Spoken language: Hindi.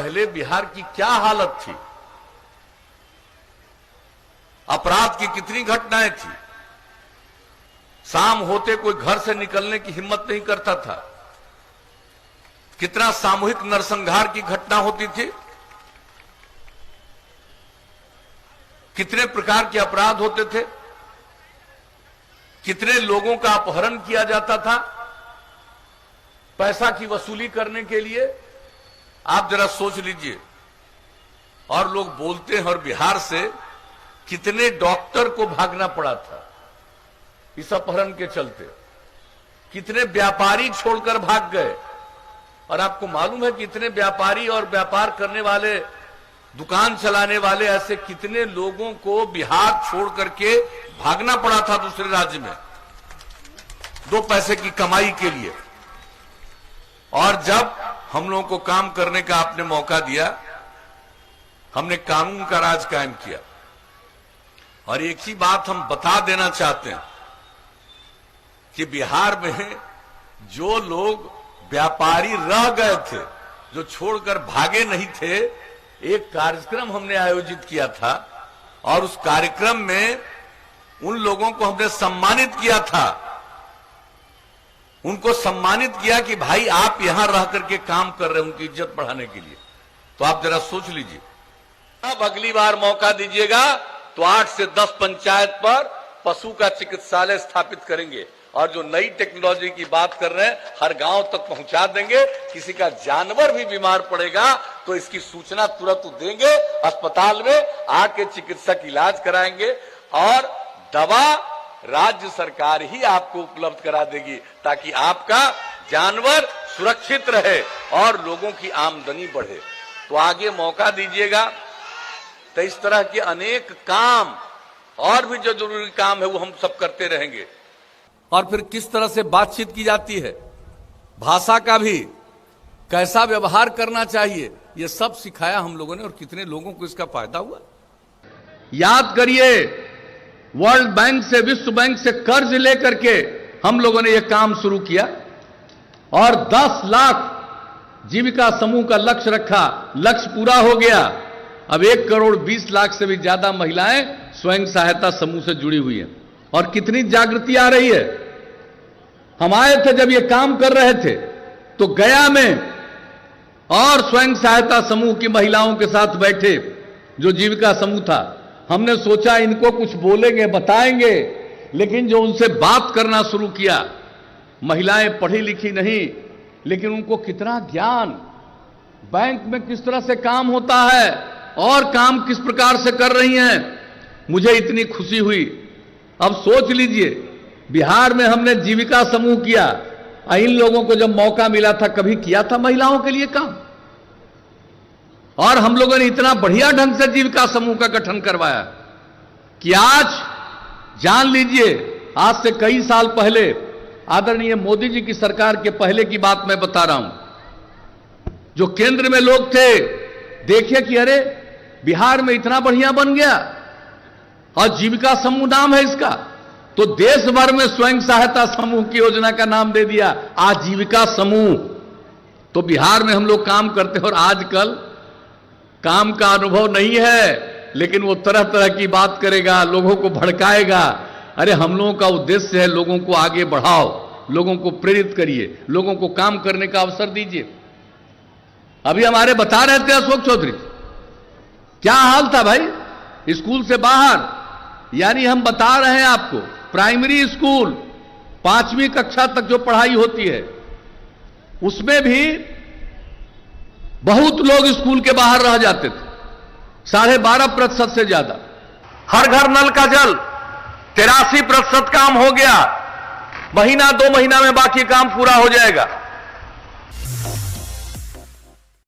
पहले बिहार की क्या हालत थी, अपराध की कितनी घटनाएं थी, शाम होते कोई घर से निकलने की हिम्मत नहीं करता था, कितना सामूहिक नरसंहार की घटना होती थी, कितने प्रकार के अपराध होते थे, कितने लोगों का अपहरण किया जाता था पैसा की वसूली करने के लिए। आप जरा सोच लीजिए। और लोग बोलते हैं और बिहार से कितने डॉक्टर को भागना पड़ा था इस अपहरण के चलते, कितने व्यापारी छोड़कर भाग गए। और आपको मालूम है कि इतने व्यापारी और व्यापार करने वाले, दुकान चलाने वाले, ऐसे कितने लोगों को बिहार छोड़ करके भागना पड़ा था दूसरे राज्य में 2 पैसे की कमाई के लिए। और जब हम लोगों को काम करने का आपने मौका दिया, हमने कानून का राज कायम किया। और एक ही बात हम बता देना चाहते हैं कि बिहार में जो लोग व्यापारी रह गए थे, जो छोड़कर भागे नहीं थे, एक कार्यक्रम हमने आयोजित किया था और उस कार्यक्रम में उन लोगों को हमने सम्मानित किया था। उनको सम्मानित किया कि भाई आप यहां रह करके काम कर रहे हैं, उनकी इज्जत बढ़ाने के लिए। तो आप जरा सोच लीजिए, अब अगली बार मौका दीजिएगा तो 8 से 10 पंचायत पर पशु का चिकित्सालय स्थापित करेंगे और जो नई टेक्नोलॉजी की बात कर रहे हैं हर गांव तक पहुंचा देंगे। किसी का जानवर भी बीमार पड़ेगा तो इसकी सूचना तुरंत देंगे, अस्पताल में आके चिकित्सक इलाज कराएंगे और दवा राज्य सरकार ही आपको उपलब्ध करा देगी, ताकि आपका जानवर सुरक्षित रहे और लोगों की आमदनी बढ़े। तो आगे मौका दीजिएगा तो इस तरह के अनेक काम और भी जो जरूरी काम है वो हम सब करते रहेंगे। और फिर किस तरह से बातचीत की जाती है, भाषा का भी कैसा व्यवहार करना चाहिए, ये सब सिखाया हम लोगों ने। और कितने लोगों को इसका फायदा हुआ। याद करिए, वर्ल्ड बैंक से, विश्व बैंक से कर्ज लेकर के हम लोगों ने यह काम शुरू किया और 10 लाख जीविका समूह का लक्ष्य रखा। लक्ष्य पूरा हो गया। अब 1 करोड़ 20 लाख से भी ज्यादा महिलाएं स्वयं सहायता समूह से जुड़ी हुई हैं। और कितनी जागृति आ रही है। हम आए थे जब ये काम कर रहे थे तो गया में और स्वयं सहायता समूह की महिलाओं के साथ बैठे, जो जीविका समूह था। हमने सोचा इनको कुछ बोलेंगे, बताएंगे, लेकिन जो उनसे बात करना शुरू किया, महिलाएं पढ़ी लिखी नहीं, लेकिन उनको कितना ज्ञान, बैंक में किस तरह से काम होता है और काम किस प्रकार से कर रही हैं, मुझे इतनी खुशी हुई। अब सोच लीजिए, बिहार में हमने जीविका समूह किया, इन लोगों को जब मौका मिला था कभी किया था महिलाओं के लिए काम? और हम लोगों ने इतना बढ़िया ढंग से जीविका समूह का गठन करवाया कि आज जान लीजिए, आज से कई साल पहले, आदरणीय मोदी जी की सरकार के पहले की बात मैं बता रहा हूं, जो केंद्र में लोग थे, देखिए कि अरे बिहार में इतना बढ़िया बन गया और जीविका समूह नाम है इसका, तो देश भर में स्वयं सहायता समूह की योजना का नाम दे दिया आजीविका समूह। तो बिहार में हम लोग काम करते हैं और आजकल काम का अनुभव नहीं है, लेकिन वो तरह तरह की बात करेगा, लोगों को भड़काएगा। अरे हम लोगों का उद्देश्य है लोगों को आगे बढ़ाओ, लोगों को प्रेरित करिए, लोगों को काम करने का अवसर दीजिए। अभी हमारे बता रहे थे अशोक चौधरी, क्या हाल था भाई स्कूल से बाहर। यानी हम बता रहे हैं आपको, प्राइमरी स्कूल 5वीं कक्षा तक जो पढ़ाई होती है उसमें भी बहुत लोग स्कूल के बाहर रह जाते थे, 12.5% से ज्यादा। हर घर नल का जल 83% काम हो गया। महीना 2 महीना में बाकी काम पूरा हो जाएगा।